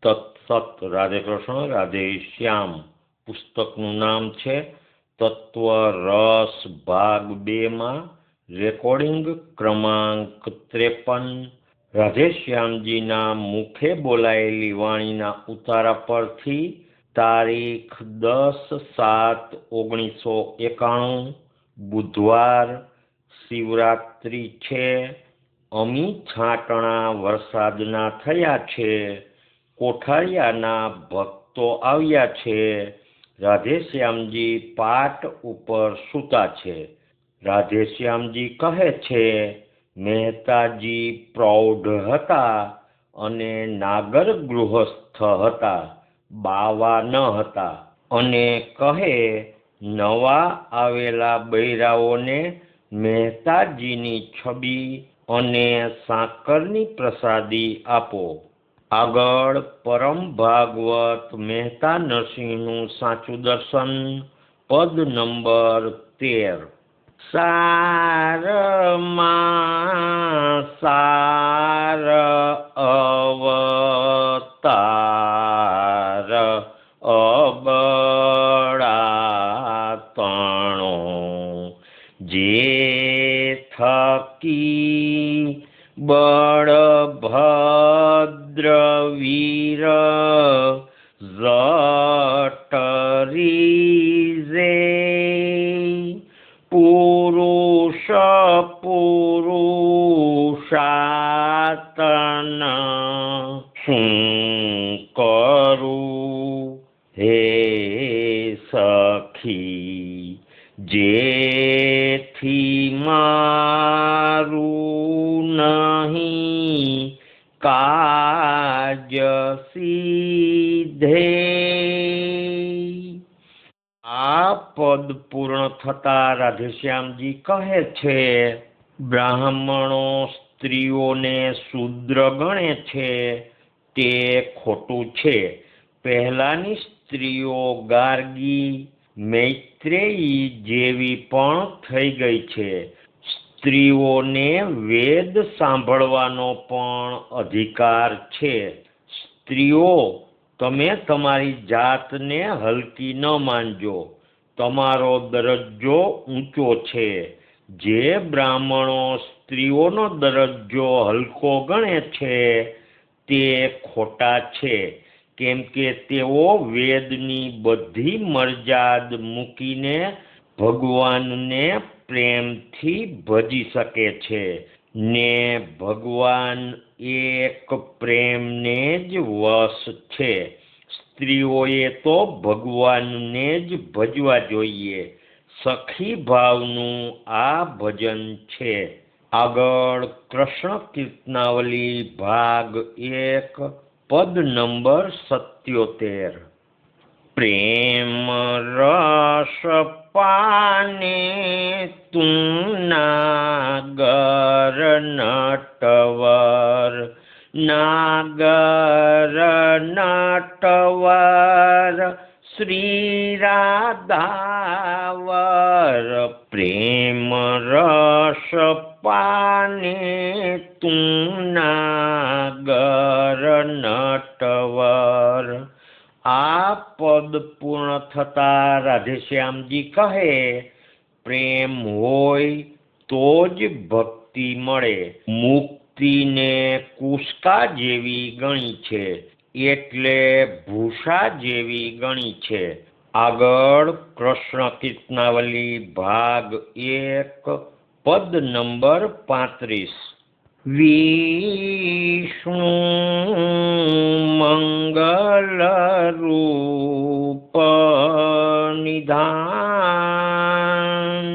તત્સત. રાધે કૃષ્ણ, રાધે શ્યામ. પુસ્તકનું નામ છે તત્વ રસ ભાગ 2 રેકોર્ડિંગ ક્રમાંક 53. રાધેશ્યામજીના મુખે બોલાયેલી વાણીના ઉતારા પરથી તારીખ 10/7/1991 બુધવાર, શિવરાત્રિ છે. અમી છાંટણા વરસાદના થયા છે. કોઠારિયાના ભક્તો આવ્યા છે. રાધેશ્યામજી પાટ ઉપર સૂતા છે. રાધેશ્યામજી કહે છે, મહેતાજી પ્રૌઢ હતા અને નાગર ગૃહસ્થ હતા, બાવા ન હતા, અને કહે, નવા આવેલા બૈરાઓને મહેતાજીની છબી અને સાકરની પ્રસાદી આપો. આગળ પરમ ભાગવત મહેતા નરસિંહનું સાચું દર્શન, પદ નંબર 13. સારમાં સાર અવતાર અબળાતણો, જે થકી બળભદ્ર વીર જઠરીજે પુરુષ પુરુષાતન શું કરું હે સખી, જેથી મારું નહીં કાજ સીધે. આ પદ પૂર્ણ થતા રાધેશ્યામજી કહે છે, બ્રાહ્મણો સ્ત્રીઓને શૂદ્ર ગણે છે તે ખોટું છે. પહેલાની સ્ત્રીઓ ગાર્ગી, મૈત્રેયી જેવી પણ થઈ ગઈ છે. સ્ત્રીઓને વેદ સાંભળવાનો પણ અધિકાર છે. સ્ત્રીઓ, તમે તમારી જાતને હલકી ન માનજો. તમારો દરજ્જો ઊંચો છે. જે બ્રાહ્મણો સ્ત્રીઓનો દરજ્જો હલકો ગણે છે તે ખોટા છે, કેમ કે તેઓ વેદની બધી મર્યાદ મૂકીને ભગવાનને પ્રેમથી ભજી શકે છે, ને ભગવાન એક પ્રેમને જ વશ છે. સ્ત્રીઓએ તો ભગવાનને જ ભજવા જોઈએ. સખી ભાવનું આ ભજન છે. આગળ કૃષ્ણ કીર્તનાવલી ભાગ 1, પદ નંબર 77. પ્રેમ રસ પાને તું નાગર નટવર, નાગર નટવર શ્રી રાધાવર. પ્રેમ રસ પાને તું નાગર નટવર. આ પદ પૂર્ણ થતા રાધેશ્યામજી કહે, પ્રેમ હોય તો જ ભક્તિ મળે. મુક્તિને કુસ્કા જેવી ગણી છે, એટલે ભૂષા જેવી ગણી છે. આગળ કૃષ્ણ કીર્તનાવલી ભાગ 1, પદ નંબર 35. વિષ્ણુ મંગલ રૂપ નિધાન,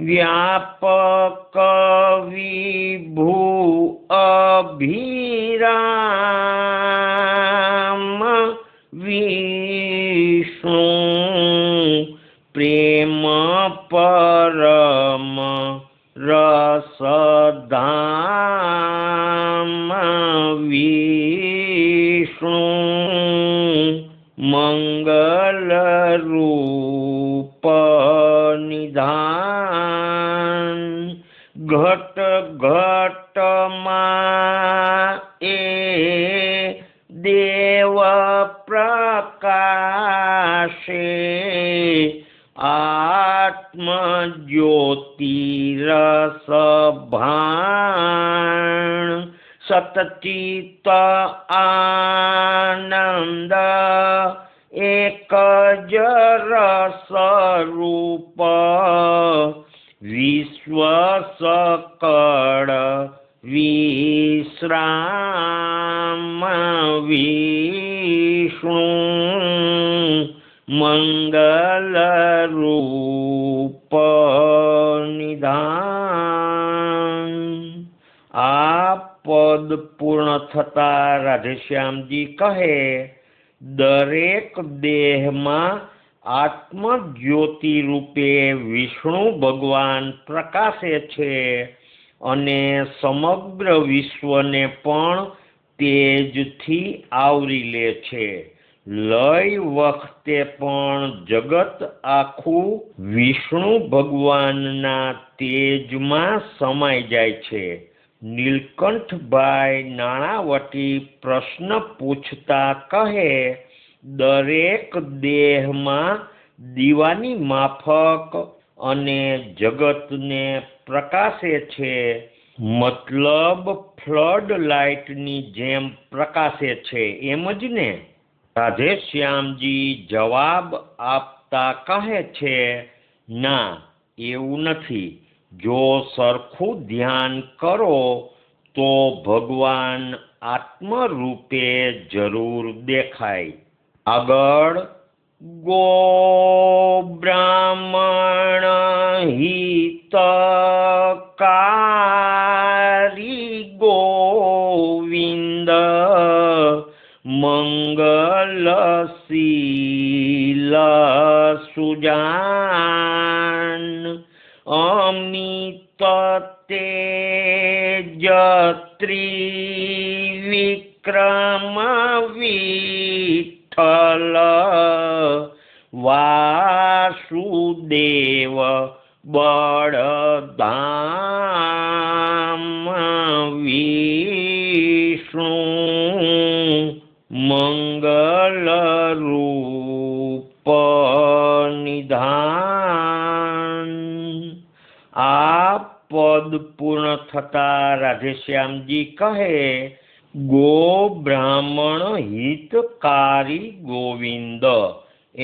વ્યાપક વિભુ અભિરામ. વિષ્ણુ પ્રેમ પરમ રસધામ. વિષ્ણુ મંગલ રૂપ નિધાન, ઘટ ઘટમાં એ દેવ પ્રકાશે આત્મજ્યોતિરસ ભાણ સતચિત્ત આનંદ એક જ રસ રૂપ વિશ્વ સકળ વિશ્રામ વિષ્ણુ મંગલ રૂપ નિધાન। આ પદ પૂર્ણ થતા રાધેશ્યામજી કહે, દરેક દેહમાં આત્મજ્યોતિ રૂપે વિષ્ણુ ભગવાન પ્રકાશે છે અને સમગ્ર વિશ્વને પણ તેજથી આવરી લે છે। લય વખતે પણ જગત આખું વિષ્ણુ ભગવાનના તેજમાં સમાઈ જાય છે। નીલકંઠભાઈ નાણાવટી પ્રશ્ન પૂછતા કહે, દરેક દેહમાં દીવાની માફક અને જગતને પ્રકાશે છે, મતલબ ફ્લડ લાઇટની જેમ પ્રકાશે છે એમ જ ને? રાધેશ્યામજી જવાબ આપતા કહે છે, ના, એવું નથી। જો સરખું ધ્યાન કરો તો ભગવાન આત્મરૂપે જરૂર દેખાય। આગળ ગો બ્રાહ્મણ હિતકારી ગોવિંદ મંગલશીલ સુજાન અમિત તેજ ત્રિવિક્રમ વિઠ્ઠલ વાસુદેવ બળધામ વિષ્ણુ મંગલ રૂપ નિધાન। આ પદ પૂર્ણ થતા રાધેશ્યામજી કહે, ગો બ્રાહ્મણ હિતકારી ગોવિંદ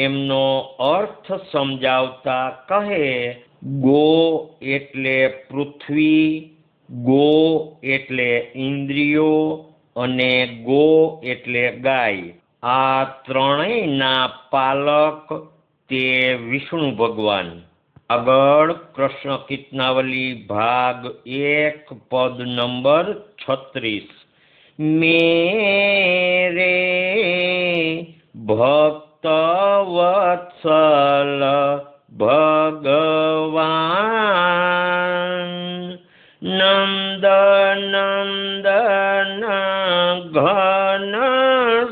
એમનો અર્થ સમજાવતા કહે, ગો એટલે પૃથ્વી, ગો એટલે ઇન્દ્રિયો અને ગો એટલે ગાય। આ ત્રણેયના પાલક તે વિષ્ણુ ભગવાન। આગળ કૃષ્ણ કીર્તનાવલી ભાગ 1 પદ નંબર 36। મેરે ભક્ત વત્સલ ભગવાન નંદ નંદન ઘન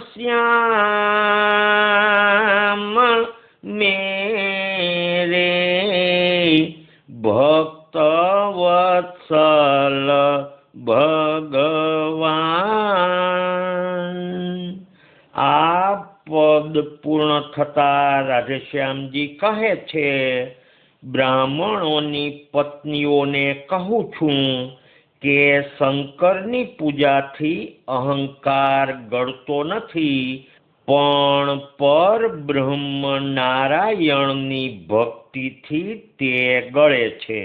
શ્યામ મેરે ભક્ત વત્સલ ભગવાન। આ પદ પૂર્ણ થતા રાધેશ્યામજી કહે છે, બ્રાહ્મણોની પત્નીઓને કહું છું કે શંકરની પૂજાથી અહંકાર ગળતો નથી, પણ પરબ્રહ્મ નારાયણની ભક્તિથી તે ગળે છે।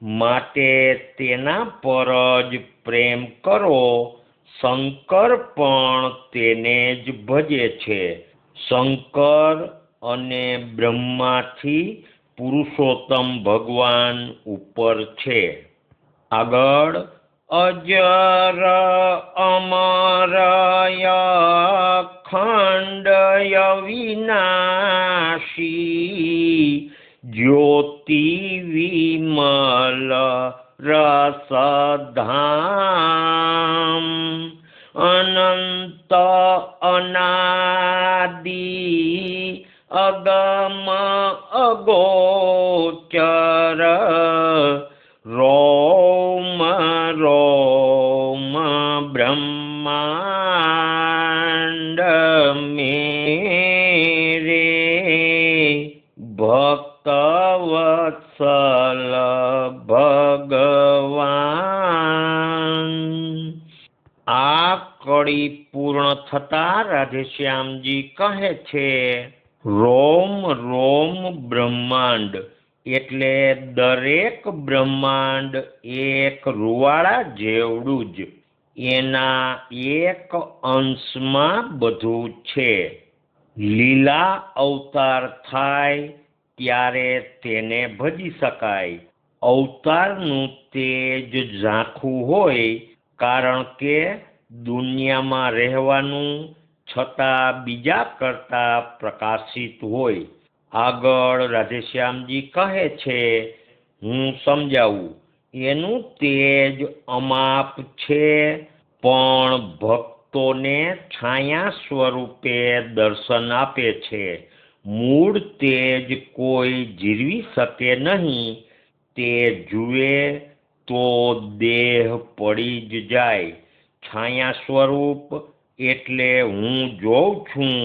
માટે તેના પર જ પ્રેમ કરો। શંકર પણ તેને જ ભજે છે। શંકર અને બ્રહ્માથી પુરુષોત્તમ ભગવાન ઉપર છે। આગળ અજર અમર અખંડય વિનાશી જ્યોતિ વિમલ રસધામ અનંત અનાદિ અગમ અગોચર રૌ કળી પૂર્ણ થતા રાધેશ્યામજી કહે છે, રોમ રોમ બ્રહ્માંડ એટલે દરેક બ્રહ્માંડ એક રૂવાડા જેવડું જ, એના એક અંશમાં બધું છે. લીલા અવતાર થાય ત્યારે તેને ભજી શકાય. અવતારનું તેજ ઝાંખું હોય, કારણ કે દુનિયામાં રહેવાનું છતાં બીજા કરતા પ્રકાશિત હોય. આગળ રાધેશ્યામજી કહે છે, હું સમજાવું. એનું તેજ અમાપ છે, પણ ભક્તોને છાયા સ્વરૂપે દર્શન આપે છે. મૂળ તેજ કોઈ જીરવી શકે નહીં. તે જુએ તો દેહ પડી જ જાય. છાયા સ્વરૂપ એટલે હું જોઉં છું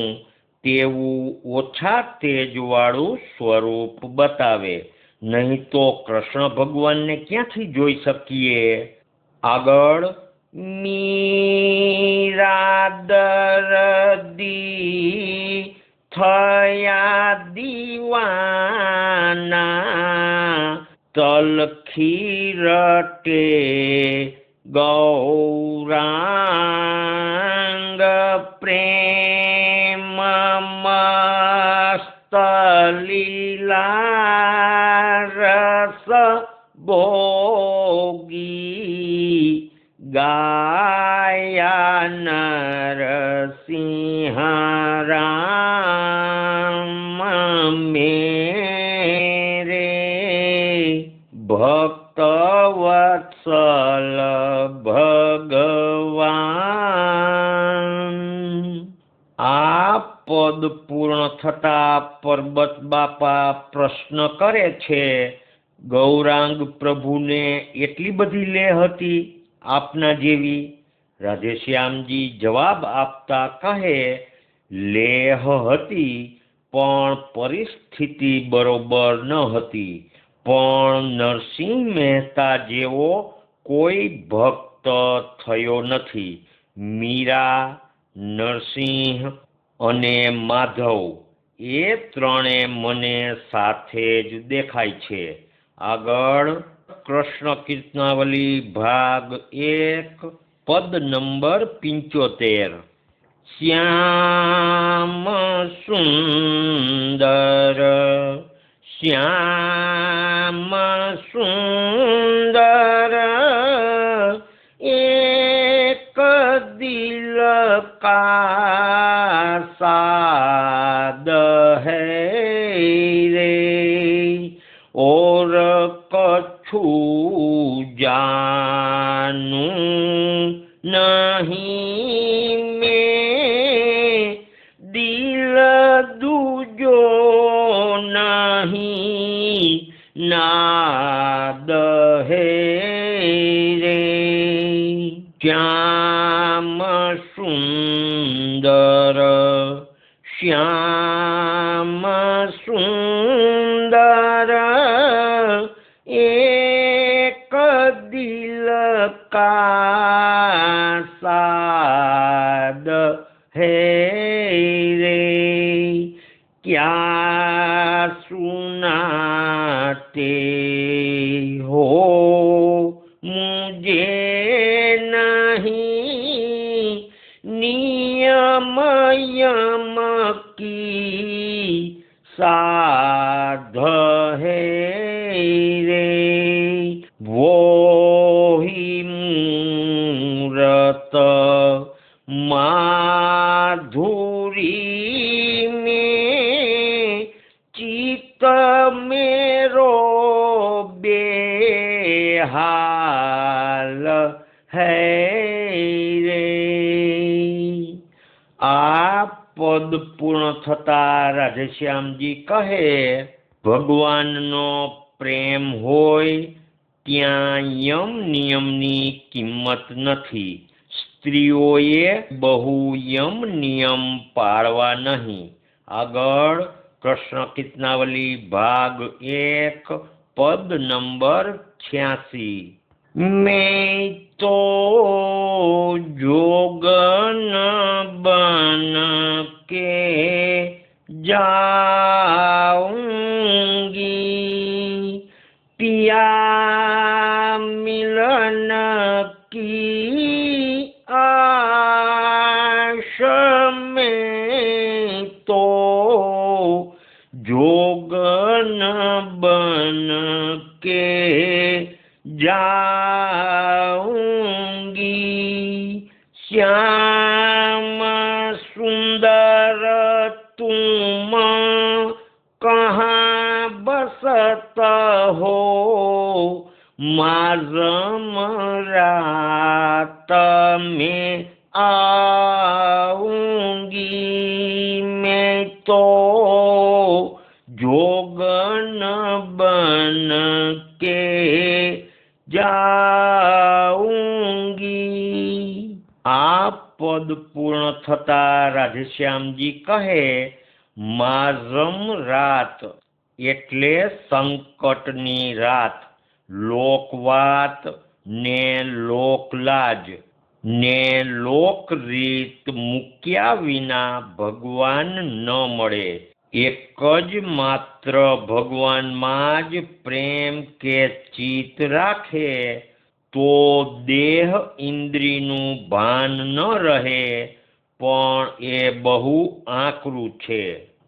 તેવું ઓછા તેજવાળું સ્વરૂપ બતાવે, નહીં તો કૃષ્ણ ભગવાનને ક્યાંથી જોઈ શકીએ. આગળ, મીરા દર્દી થયા દીવાના, તલખી રટે ગૌરાંગ પ્રેમ મસ્ત લીલા રસ ભોગી, ગાયા નરસિંહ રામ મેરે, ભક્ત વત્સલ ભગવાન. આ પદ પૂર્ણ થતા પરબત બાપા પ્રશ્ન કરે છે, ગૌરાંગ પ્રભુને એટલી બધી લેહ હતી આપના જેવી? રાધેશ્યામજી જવાબ આપતા કહે, લેહ હતી, પણ પરિસ્થિતિ બરોબર ન હતી. પણ નરસિંહ મહેતા જેવો કોઈ ભક્ત થયો નથી. મીરા, નરસિંહ અને માધવ એ ત્રણે મને સાથે જ દેખાય છે. આગળ, કૃષ્ણ કીર્તનાવલી ભાગ 1 પદ નંબર 75. શ્યામ સુંદર શ્યામ સુંદર, એક દિલ કા સાદ હૈ રે, और कछु जानूं नहीं मैं, दिल दूजो नहीं नाद है रे. श्याम सुंदर श्याम सुंदर, एक दिल का साद है रे. क्या सुनाते हो मुझे नहीं, नियम यम की साध है रे. वो ही मूरत माधुरी में, चित्त मेरो बेहाल है રે. આ પદ પૂર્ણ થતા રાધેશ્યામજી કહે, ભગવાનનો પ્રેમ હોય ત્યાં યમ નિયમની કિંમત નથી. સ્ત્રીઓએ બહુ યમ નિયમ પાળવા નહીં. આગળ, કૃષ્ણ કીર્તનાવલી ભાગ 1 પદ નંબર 86. मैं तो जोगन बन के जाऊंगी, पिया मिलन की आश में तो जोगन बन के जाऊंगी। श्याम सुंदर तुम कहाँ बसत हो, माज़म रात में आऊंगी। मैं तो जोगन बन के जाऊंगी। આ પદ પૂર્ણ થતા રાધેશ્યામજી કહે, માઝમ રાત એટલે સંકટની રાત, લોકવાત ને લોકલાજ ને લોકરીત મૂક્યા વિના ભગવાન ન મળે। એક જ માત્ર ભગવાનમાં જ પ્રેમ કે ચિત્ત રાખે તો દેહ ઇન્દ્રિયનું ભાન ન રહે, પણ એ બહુ આકરું છે।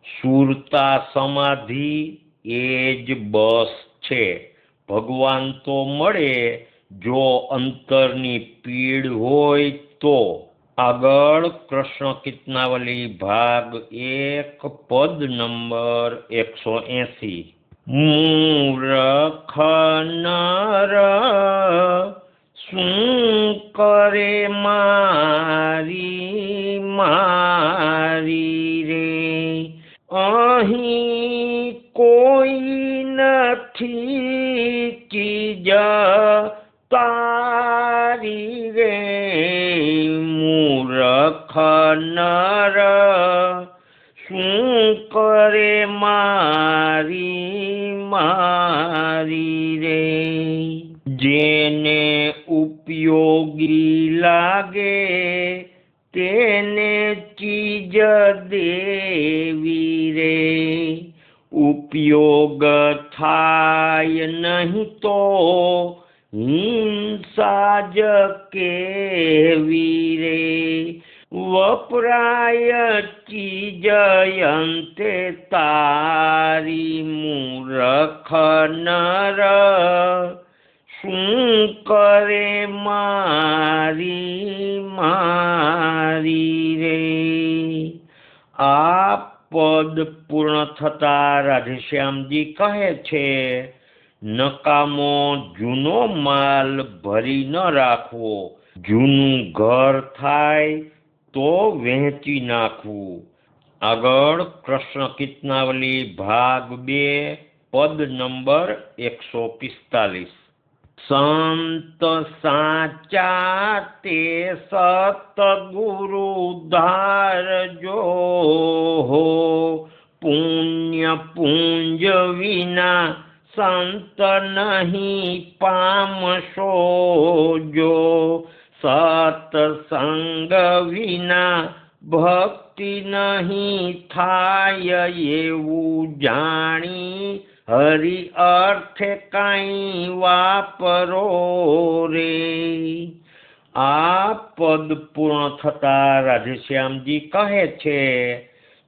સુરતા સમાધિ એ જ બસ છે। ભગવાન તો મળે જો અંતરની પીડ હોય તો। આગળ કૃષ્ણ કીર્તનાવલી ભાગ 1 પદ નંબર 180। મૂરખ નર શું કરે મારી મારી રે, અહીં કોઈ નથી ચીજ તારી રે। મૂરખ નર શું કરે મારી મારી રે, જેને ઉપયોગી લાગે તેને ચીજ દેવી રે। ઉપયોગ થાય નહીં તો હિંસા જ કેવી રે। વપરાય ચીજ અંતે તારી, મૂરખ નર શું કરે મારી મારી રે। આ પદ પૂર્ણ થતા રાધેશ્યામજી કહે છે, નકામો જૂનો માલ ભરી ન રાખવો, જૂનું ઘર થાય તો વહેંચી નાખવું। આગળ કૃષ્ણ કીર્તનાવલી ભાગ 2 પદ નંબર 145। સંત સાચા તે સતગુરુ ધારજો હો, પુણ્ય પુંજ વિના સંત નહીં પામશો જો। સત્સંગ વિના ભક્તિ નહીં થાય એવું જાણી, હરિ અર્થે કાંઈ વાપરો રે। આ પદ પૂર્ણ થતા રાધેશ્યામજી કહે છે,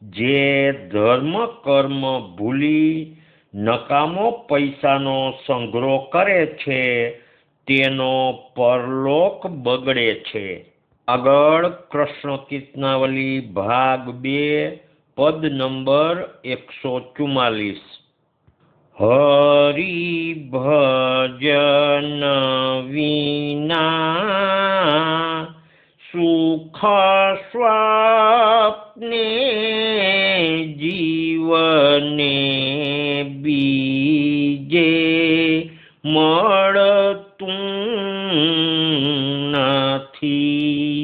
જે ધર્મ કર્મ ભૂલી નકામો પૈસાનો સંગ્રહ કરે છે તેનો પરલોક બગડે છે। આગળ કૃષ્ણ કીર્તનાવલી ભાગ 2 પદ નંબર 144। હરિ ભજન વિના સુખ સ્વપ્ને જીવને બીજે મળતું નથી।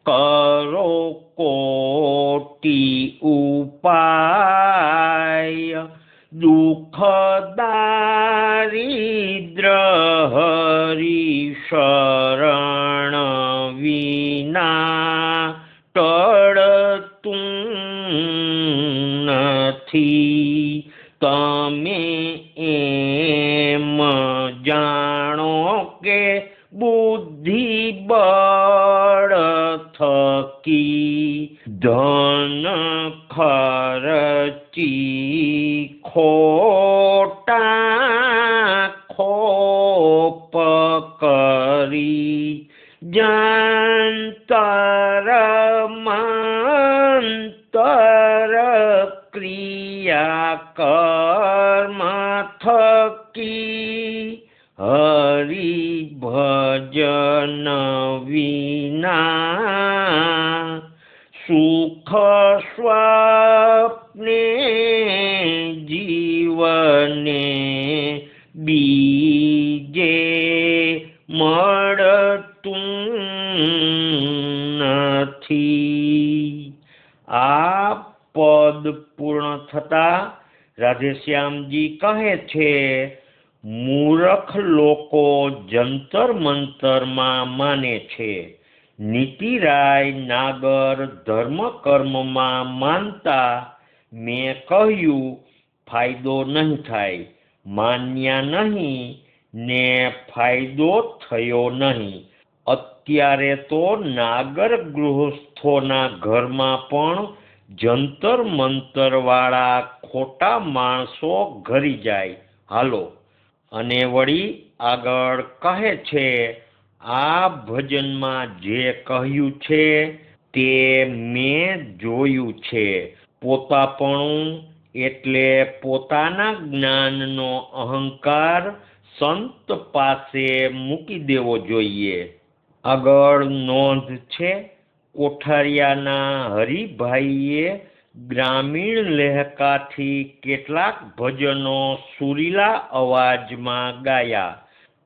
કરો કોટી ઉપાય, દુઃખ દારિદ્ર હરિ શરણ વિના ટળતું નથી. તમે એમ જાણો કે બુદ્ધિ બળ થકી ધન ખર્ચી ખોટા ખોપ કરી જાંતર મંતર ક્રિયા કર્મ થકી હરિ ભજન વિના સુખ સ્વપ્ને જીવને બીજે મળતું નથી. આ પદ પૂર્ણ થતા રાધેશ્યામજી કહે છે, મૂર્ખ લોકો જંતર મંતરમાં માને છે. નીતિરાય નાગર ધર્મ કર્મમાં માનતા મેં કહ્યું ફાયદો નહીં થાય, માન્યા નહીં ને ફાયદો થયો નહીં. અત્યારે તો નાગર ગૃહસ્થોના ઘરમાં પણ જંતર મંતર વાળા ખોટા માણસો ઘરી જાય. હાલો. અને વળી આગળ કહે છે, આ ભજનમાં જે કહ્યું છે તે મેં જોયું છે. પોતાપણું એટલે પોતાના જ્ઞાનનો અહંકાર સંત પાસે મૂકી દેવો જોઈએ. આગળ નોંધ છે, કોઠારિયાના હરિભાઈએ ગ્રામીણ લહેકાથી કેટલાક ભજનો સુરીલા અવાજમાં ગાયા.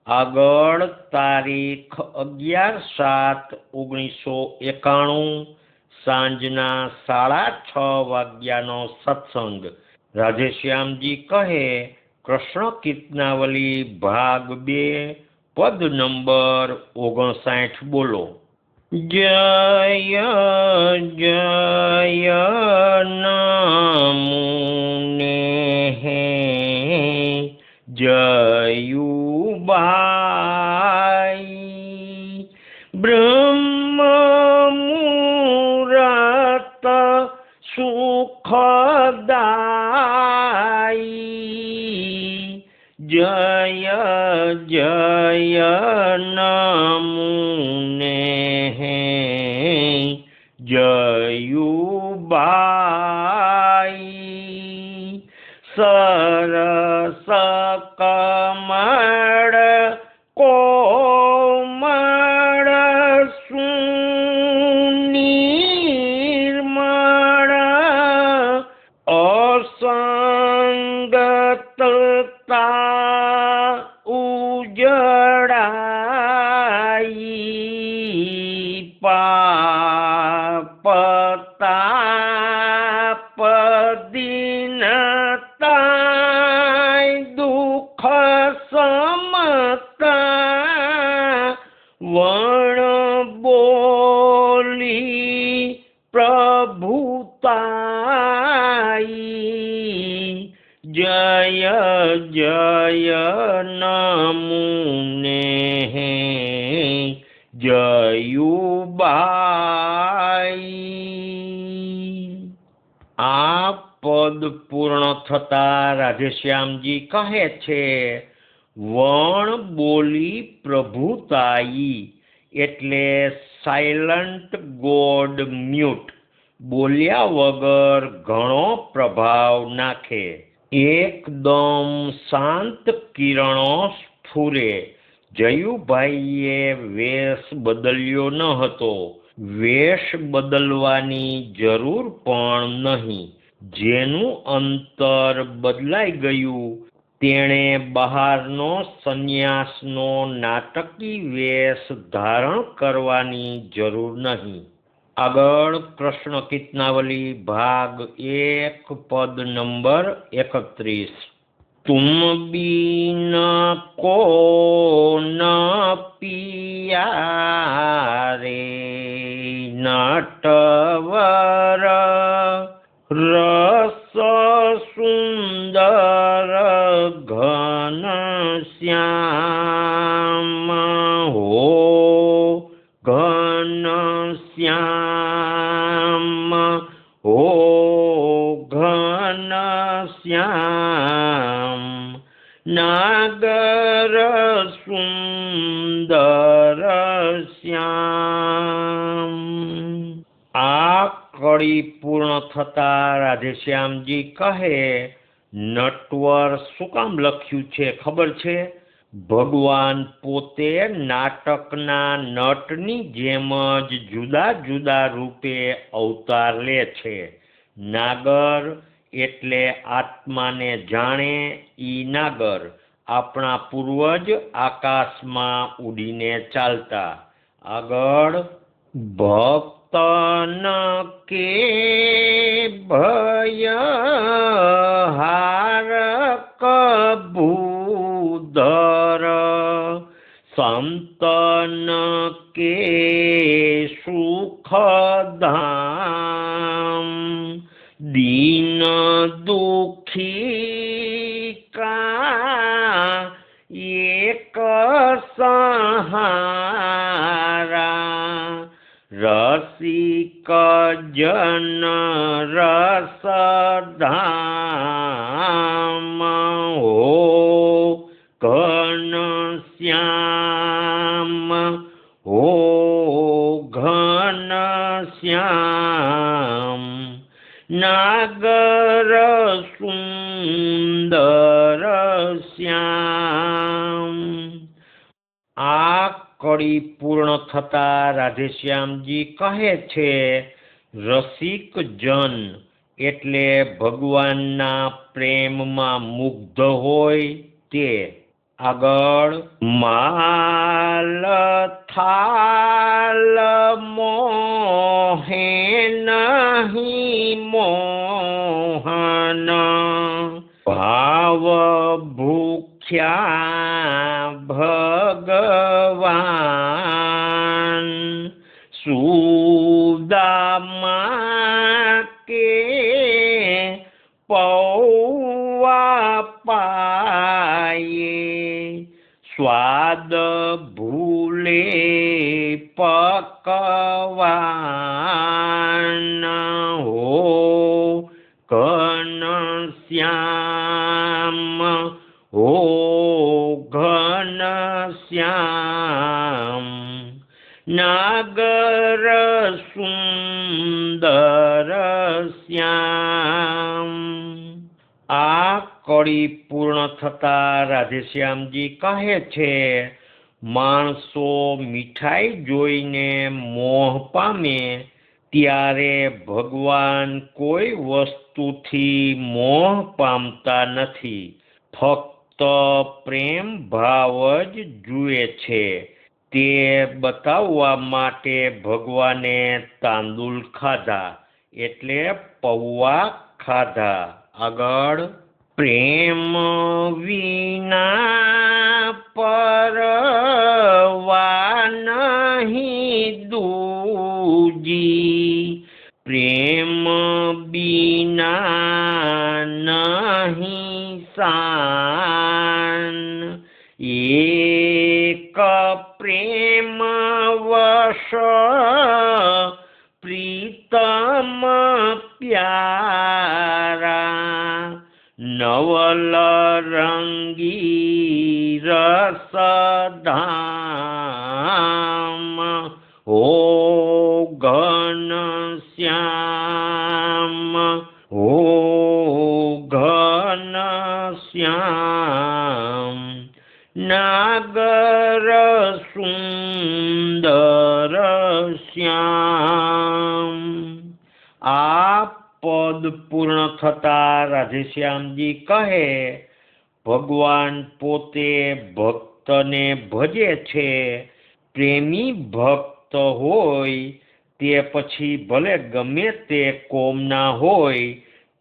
આગળ તારીખ 11/7/1991 સાંજના 6:30 વાગ્યાનો સત્સંગ. રાધેશ્યામજી કહે, કૃષ્ણ કીર્તનાવલી ભાગ 2 પદ નંબર 59 બોલો. જય જય નમુને હે જયુબાઈ બ્રહ્મ મુહૂર્ત સુખદાઈ. જય જય નમુને હે જયુબાઈ. સરસ કમળ કોમળ સુનિર્મળ અસંગતતા ઉજળાઈ. પાપતાપ દીનતા દુઃખ સમતા વણ બોલી પ્રભુતાઈ. જય જય નમુને હે જયુબાઈ. આ પદ પૂર્ણ થતા રાધેશ્યામજી કહે છે, વણ બોલી પ્રભુતાઈ એટલે સાયલન્ટ ગોડ મ્યુટ, બોલ્યા વગર ઘણો પ્રભાવ નાખે. એકદમ શાંત કિરણો સ્ફુરે. જયુભાઈએ વેશ બદલ્યો ન હતો. વેશ બદલવાની જરૂર પણ નહીં. જેનું અંતર બદલાઈ ગયું તેણે બહારનો સંન્યાસનો નાટકી વેશ ધારણ કરવાની જરૂર નહીં. આગળ કૃષ્ણ કીર્તનાવલી ભાગ 1 પદ નંબર 31. तुम बिन को શ્યામ. આ કડી પૂર્ણ થતા રાધેશ્યામજી કહે, નટવર શું કામ લખ્યું છે ખબર છે? ભગવાન પોતે નાટકના નટની જેમ જ જુદા જુદા રૂપે અવતાર લે છે. નાગર એટલે આત્માને જાણે ઈ નાગર, આપણા પૂર્વજ આકાશમાં ઉડીને ચાલતા. આગળ, ભક્તન કે ભય હારક ભૂધર, સંતન કે સુખધામ, દીન દુખી કા એક સહારા, રસિક જન રસધામ, હો ઘન શ્યામ, હો ઘન શ્યામ, નાગર સુંદર શ્યામ. આ કડી પૂર્ણ થતા રાધેશ્યામજી કહે છે, રસિક જન એટલે ભગવાનના પ્રેમમાં મુગ્ધ હોય તે. આગળ, માલ થાલ મોહે નહીં મોહન, ભાવ ભૂખ્યા ભગવાન, સુદામા કે પૌવા પાયે, સ્વાદ ભૂલે પકવાન, હો ઘન શ્યામ, હો ઘન શ્યામ, નાગર સુંદર શ્યામ. આ કડી પૂર્ણ થતા રાધેશ્યામજી કહે છે, માણસો મીઠાઈ જોઈને મોહ પામે ત્યારે ભગવાન કોઈ વસ્તુથી મોહ પામતા નથી, ફક્ત પ્રેમ ભાવ જ જુએ છે. તે બતાવવા માટે ભગવાને તાંદુલ ખાધા એટલે પૌવા ખાધા. આગળ, પ્રેમ વિના પરવા નહીં દૂજી, પ્રેમ બિના નહીં શાન, એક પ્રેમ વશ પ્રીતમ પ્યારા, નવલ રંગી રસધામ, હો ઘન શ્યામ, હો ઘન શ્યામ, નાગર સુંદર શ્યામ. આ પદ પૂર્ણ થતા રાધેશ્યામજી કહે, ભગવાન પોતે ભક્તને ભજે છે. પ્રેમી ભક્ત હોય તે પછી ભલે ગમે તે કોમના હોય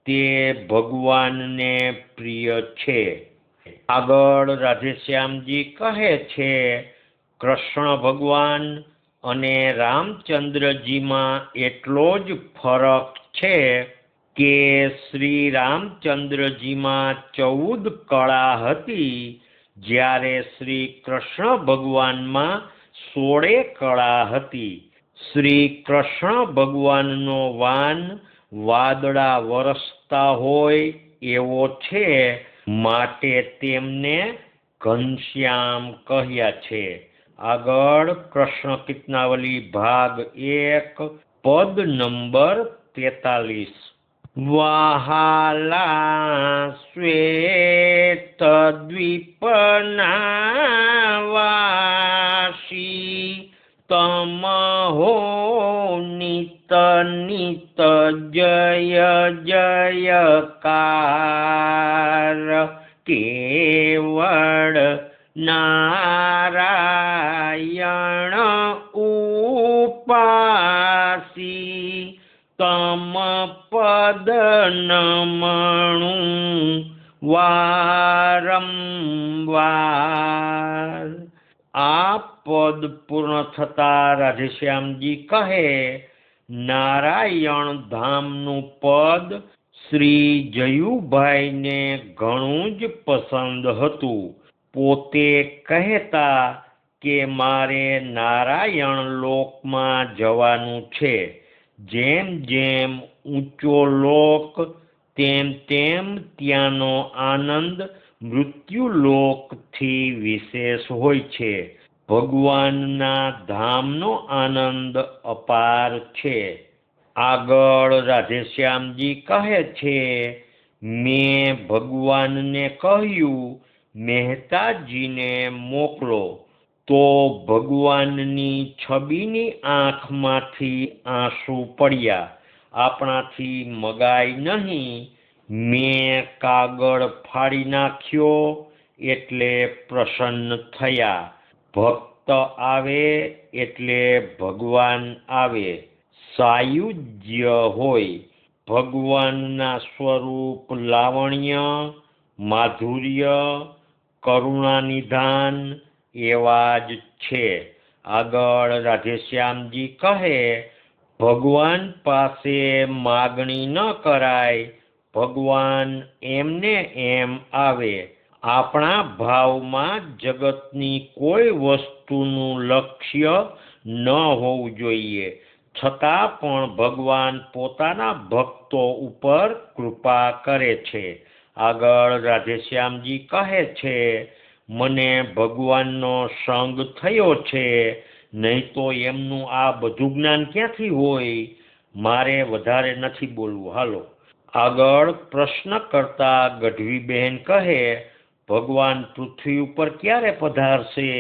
તે ભગવાનને પ્રિય છે. આગળ રાધેશ્યામજી કહે છે, કૃષ્ણ ભગવાન અને રામચંદ્રજીમાં એટલો જ ફરક છે કે શ્રી રામચંદ્રજીમાં 14 કળા હતી, જ્યારે શ્રી કૃષ્ણ ભગવાનમાં 16 કળા હતી. શ્રી કૃષ્ણ ભગવાનનો વાન વાદળા વરસતા હોય એવો છે, માટે તેમને ઘનશ્યામ કહ્યા છે. આગળ કૃષ્ણ કીર્તનાવલી ભાગ 1 પદ નંબર 43. વહાલા શ્વેત દ્વીપના વાસી તમહો નિત નિત જય જયકાર કેવળ નારાયણ ઉપાસી તમ પદ નમણું વારંવાર. આ પદ પૂર્ણ થતા રાધેશ્યામજી કહે, નારાયણ ધામનું પદ શ્રી જયુભાઈને ઘણું જ પસંદ હતું. પોતે કહેતા કે મારે નારાયણ લોકમાં જવાનું છે. જેમ જેમ ઊંચો લોક તેમ તેમ ત્યાંનો આનંદ મૃત્યુલોકથી વિશેષ હોય છે. ભગવાનના ધામનો આનંદ અપાર છે. આગળ રાધેશ્યામજી કહે છે, મેં ભગવાનને કહ્યું મહેતાજીને મોકલો. તો ભગવાનની છબીની આંખમાંથી આંસુ પડ્યા. આપણાથી મગાય નહીં. મેં કાગળ ફાડી નાખ્યો એટલે પ્રસન્ન થયા. ભક્ત આવે એટલે ભગવાન આવે. સાયુજ્ય હોય. ભગવાનના સ્વરૂપ લાવણ્ય, માધુર્ય, કરુણાનિધાન એવા જ છે. આગળ રાધેશ્યામજી કહે, ભગવાન પાસે માગણી ન કરાય. ભગવાન એમને એમ આવે. આપણા ભાવમાં જગતની કોઈ વસ્તુનું લક્ષ્ય ન હોવું જોઈએ. છતાં પણ ભગવાન પોતાના ભક્તો ઉપર કૃપા કરે છે. આગળ રાધેશ્યામજી કહે છે, મને ભગવાનનો સંગ થયો છે, નહીં તો એમનું આ બધું જ્ઞાન ક્યાંથી હોય. મારે વધારે નથી બોલવું, હાલો. આગળ પ્રશ્ન કરતા ગઢવીબહેન કહે, ભગવાન પૃથ્વી ઉપર ક્યારે પધારશે?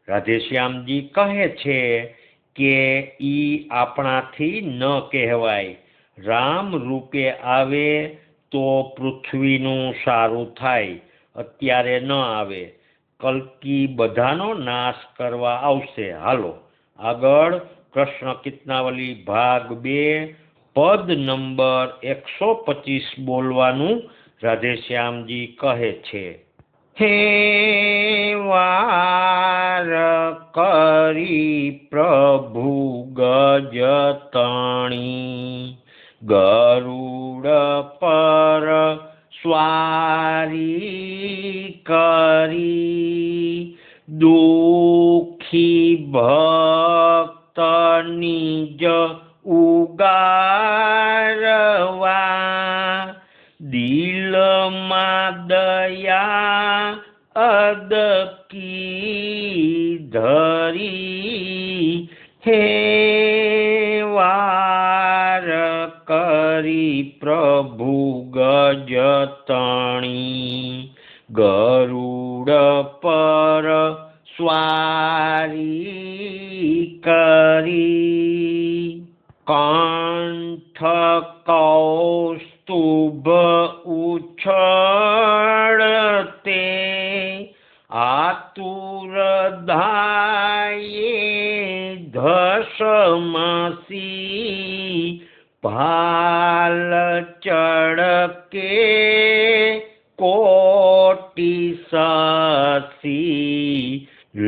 રાધેશ્યામજી કહે છે કે ઈ આપણાથી ન કહેવાય. રામ રૂપે આવે તો પૃથ્વીનું સારું થાય. અત્યારે ન આવે. કલ્કી બધાનો નાશ કરવા આવશે. હાલો આગળ કૃષ્ણ કીર્તનાવલી ભાગ 2 પદ નંબર 125 બોલવાનું રાધેશ્યામજી કહે છે. હે વાર કરી પ્રભુ ગજતણી ગરુડ પર સ્વારી કરી દુઃખી ભક્ત નિજ ઉગારવા દિલમાં દયા અદકી ધરી હે વાર કરી પ્રભુ ગજતણી ગરુડ પર સ્વારી કરી કંઠ કૌસ્તુભ ઉછળતે આતુર ધાયે ધસમસી ભાલ ચડકે કોટી સસી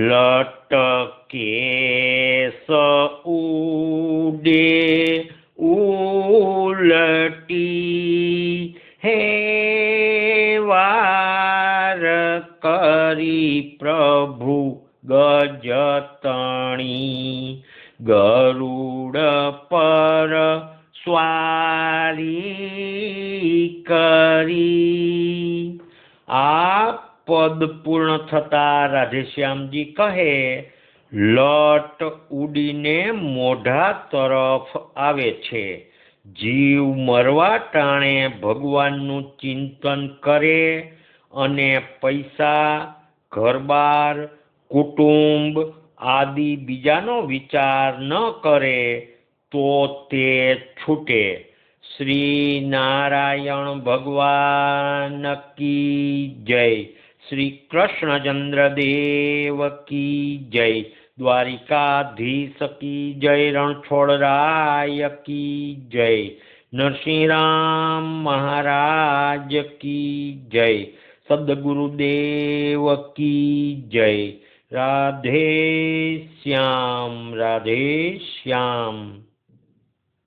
લટકે સ ઉડે ઉલટી હે વાર કરી પ્રભુ ગજતણી ગરુડ પર સ્વારી કરી. આ પદ પૂર્ણ થતા રાધેશ્યામજી કહે, લટ ઉડીને મોઢા તરફ આવે છે. જીવ મરવા ટાણે ભગવાનનું ચિંતન કરે અને પૈસા, ઘરબાર, કુટુંબ આદિ બીજાનો વિચાર ન કરે તો તે છૂટે. શ્રી નારાયણ ભગવાન કી જય. શ્રી કૃષ્ણચંદ્ર દેવ કી જય. દ્વારિકાધીશ કી જય. રણછોડરાય કી જય. નરસિંહરામ મહારાજ કી જય. સદગુરુદેવ કી જય. રાધે શ્યામ, રાધે શ્યામ.